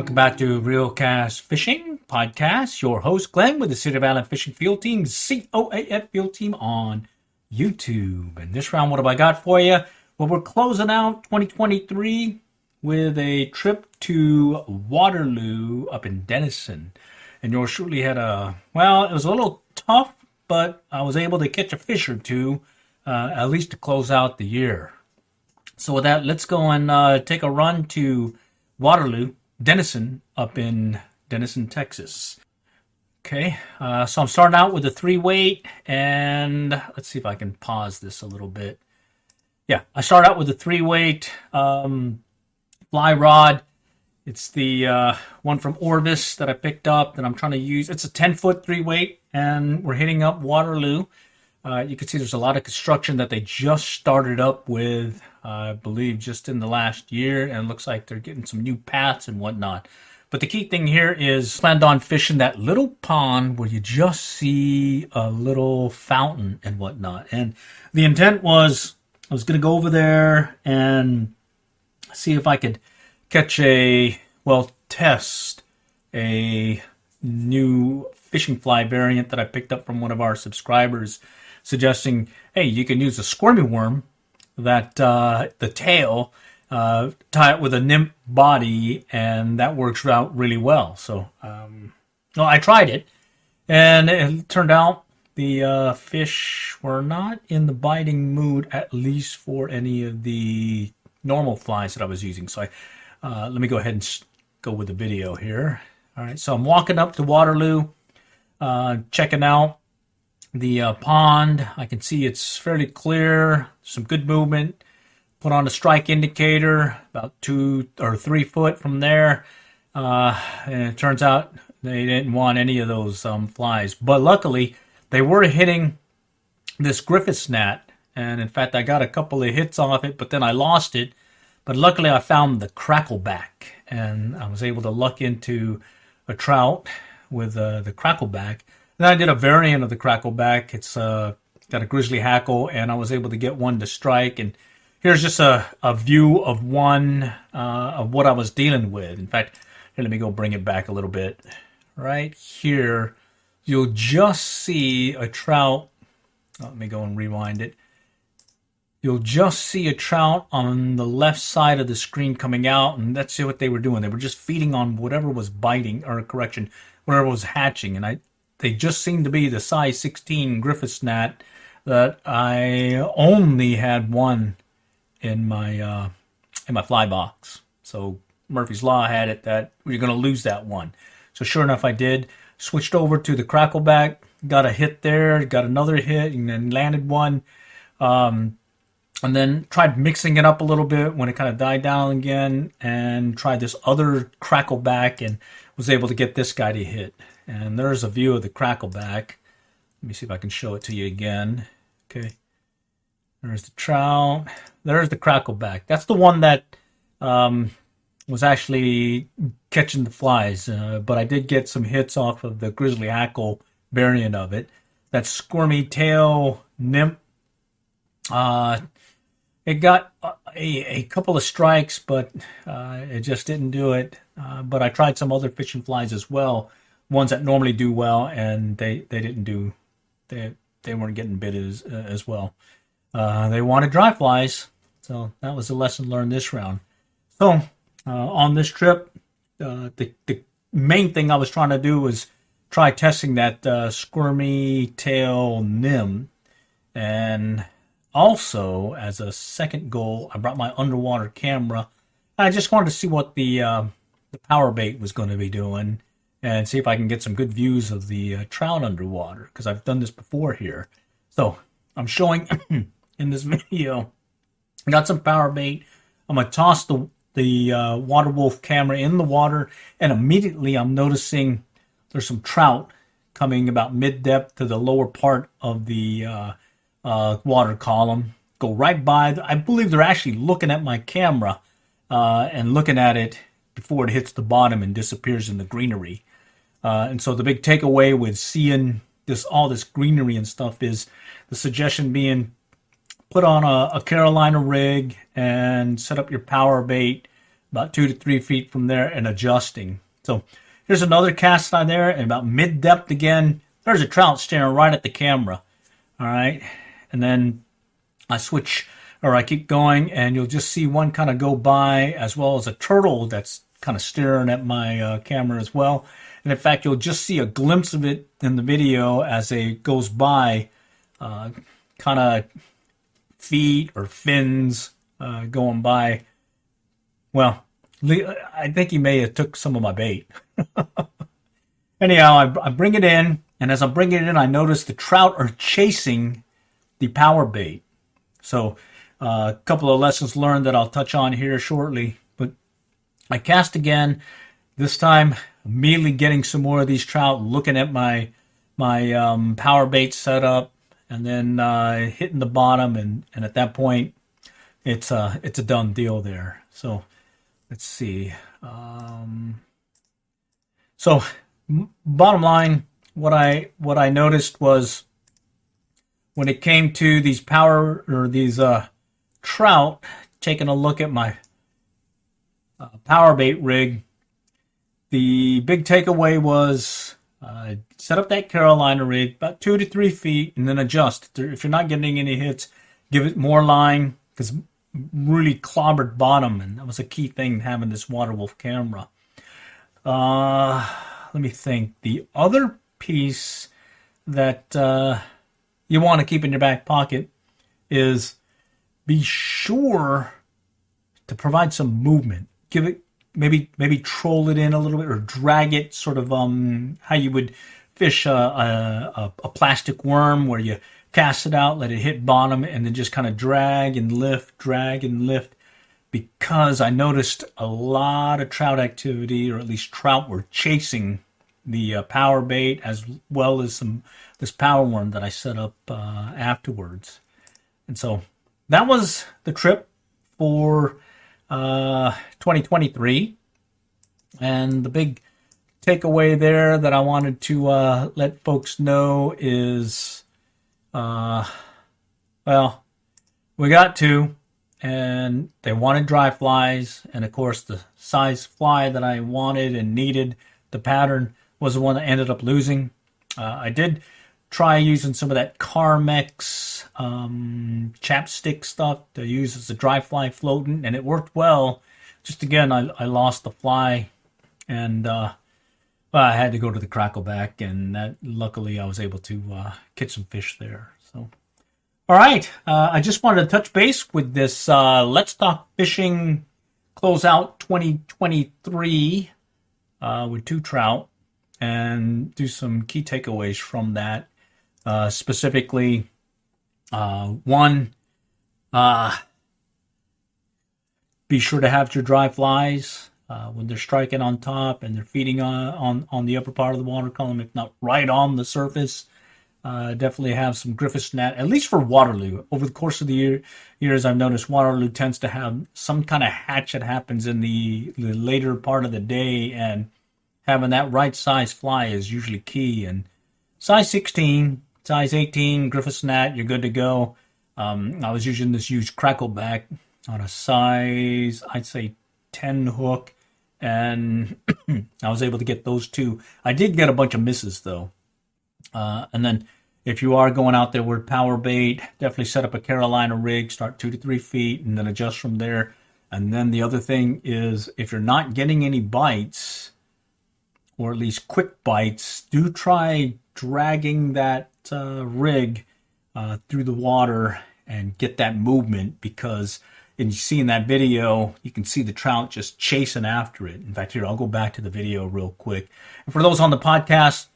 Welcome back to Real Cast Fishing Podcast. Your host, Glenn, with the City of Island Fishing Field Team, COAF Field Team on YouTube. And this round, what have I got for you? Well, we're closing out 2023 with a trip to Waterloo up in Denison. And yours truly had it was a little tough, but I was able to catch a fish or two, at least to close out the year. So with that, let's go and take a run to Waterloo, Denison, up in Denison, Texas. Okay, so I'm starting out with a 3-weight, and let's see if I can pause this a little bit. Yeah, I start out with a 3-weight fly rod. It's the one from Orvis that I picked up that I'm trying to use. It's a 10-foot 3-weight, and we're hitting up Waterloo. You can see there's a lot of construction that they just started up with, I believe, just in the last year, and it looks like they're getting some new paths and whatnot. But the key thing here is planned on fishing that little pond where you just see a little fountain and whatnot. And the intent was I was going to go over there and see if I could catch test a new fishing fly variant that I picked up from one of our subscribers, suggesting, hey, you can use a squirmy worm, that the tail, tie it with a nymph body, and that works out really well. So I tried it, and it turned out the fish were not in the biting mood, at least for any of the normal flies that I was using. So let me go ahead and go with the video here. All right, so I'm walking up to Waterloo, checking out the pond. I can see it's fairly clear, some good movement. Put on a strike indicator about 2 or 3 foot from there, and it turns out they didn't want any of those flies. But luckily, they were hitting this Griffith's gnat, and in fact, I got a couple of hits off it, but then I lost it. But luckily, I found the Crackleback, and I was able to luck into a trout with the Crackleback. Then I did a variant of the Crackleback. It's got a grizzly hackle, and I was able to get one to strike. And here's just a view of one of what I was dealing with. In fact, here, let me go bring it back a little bit. Right here, you'll just see a trout. Let me go and rewind it. You'll just see a trout on the left side of the screen coming out, and that's what they were doing. They were just feeding on whatever was biting, or correction, whatever was hatching. And they just seemed to be the size 16 Griffith's gnat that I only had one in my fly box. So Murphy's Law had it that you're going to lose that one. So sure enough, I did. Switched over to the Crackleback, got a hit there, got another hit, and then landed one. And then tried mixing it up a little bit when it kind of died down again, and tried this other Crackleback and was able to get this guy to hit. And there's a view of the Crackleback. Let me see if I can show it to you again. Okay. There's the trout. There's the Crackleback. That's the one that was actually catching the flies. But I did get some hits off of the grizzly hackle variant of it. That Squirmy Tail Nymph. It got a couple of strikes, but it just didn't do it. But I tried some other fishing flies as well, ones that normally do well, and they didn't do. They weren't getting bit as well. They wanted dry flies, so that was the lesson learned this round. So on this trip, the main thing I was trying to do was try testing that Squirmy Tail Nymph, and also, as a second goal, I brought my underwater camera. I just wanted to see what the PowerBait was going to be doing, and see if I can get some good views of the trout underwater, because I've done this before here. So I'm showing in this video, I got some PowerBait. I'm going to toss the Water Wolf camera in the water, and immediately I'm noticing there's some trout coming about mid-depth to the lower part of the water column. Go right by. I believe they're actually looking at my camera and looking at it before it hits the bottom and disappears in the greenery. And so the big takeaway with seeing all this greenery and stuff is the suggestion being put on a Carolina rig and set up your PowerBait about 2 to 3 feet from there and adjusting. So here's another cast on there, and about mid-depth again, there's a trout staring right at the camera. All right, and then I switch, or I keep going, and you'll just see one kind of go by, as well as a turtle that's kind of staring at my camera as well. And in fact, you'll just see a glimpse of it in the video as it goes by, kind of feet or fins going by. Well, I think he may have took some of my bait. Anyhow, I bring it in, and as I'm bringing it in, I notice the trout are chasing the PowerBait. So a couple of lessons learned that I'll touch on here shortly. But I cast again, this time immediately getting some more of these trout, looking at my PowerBait setup, and then hitting the bottom, and at that point, it's a done deal there. So let's see. So bottom line, what I noticed was when it came to these trout, taking a look at my PowerBait rig, the big takeaway was set up that Carolina rig about 2 to 3 feet and then adjust. If you're not getting any hits, give it more line, because really clobbered bottom, and that was a key thing having this Waterwolf camera. Let me think. The other piece that you want to keep in your back pocket is be sure to provide some movement. Give it, maybe troll it in a little bit, or drag it, sort of how you would fish a plastic worm, where you cast it out, let it hit bottom, and then just kind of drag and lift, because I noticed a lot of trout activity, or at least trout were chasing the PowerBait, as well as this power worm that I set up afterwards. And so that was the trip for 2023. And the big takeaway there that I wanted to let folks know is, well, we got two, and they wanted dry flies, and of course the size fly that I wanted and needed, the pattern, was the one that ended up losing. I did try using some of that Carmex chapstick stuff to use as a dry fly floating, and it worked well. Just again, I lost the fly, and well, I had to go to the Crackleback, and that, luckily I was able to catch some fish there. So, all right, I just wanted to touch base with this Let's Talk Fishing Closeout 2023 with Two Trout, and do some key takeaways from that. Specifically, one, be sure to have your dry flies when they're striking on top and they're feeding on the upper part of the water column, if not right on the surface. Definitely have some Griffith's net, at least for Waterloo. Over the course of the years, I've noticed Waterloo tends to have some kind of hatch that happens in the later part of the day, and having that right size fly is usually key. And size 16, size 18, Griffith's net, you're good to go. I was using this huge Crackleback on a size, I'd say 10 hook, and I was able to get those two. I did get a bunch of misses though. And then if you are going out there with PowerBait, definitely set up a Carolina rig, start 2 to 3 feet, and then adjust from there. And then the other thing is, if you're not getting any bites, or at least quick bites, do try dragging that rig through the water and get that movement, because you see in that video, you can see the trout just chasing after it. In fact, here, I'll go back to the video real quick. And for those on the podcast,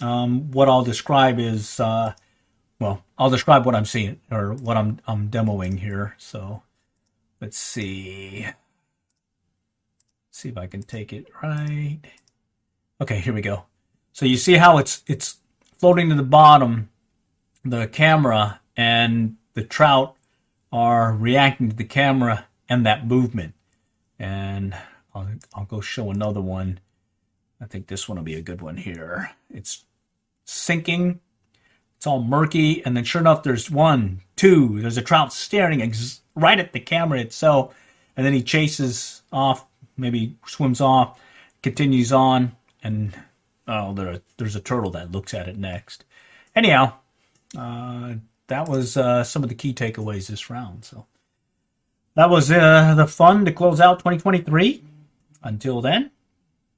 what I'll describe is, well, I'll describe what I'm seeing, or what I'm demoing here. So let's see. Let's see if I can take it right. Okay, here we go. So you see how it's floating to the bottom, the camera, and the trout are reacting to the camera and that movement. And I'll go show another one. I think this one will be a good one here. It's sinking. It's all murky. And then sure enough, there's one, two. There's a trout staring right at the camera itself. And then he chases off maybe swims off, continues on, and there's a turtle that looks at it next. Anyhow, that was some of the key takeaways this round. So that was the fun to close out 2023. Until then,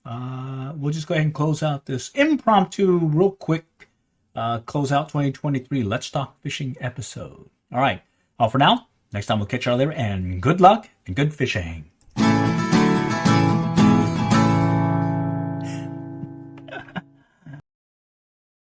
we'll just go ahead and close out this impromptu, real quick, close out 2023 Let's Talk Fishing episode. All right, all for now. Next time we'll catch you all later, and good luck and good fishing.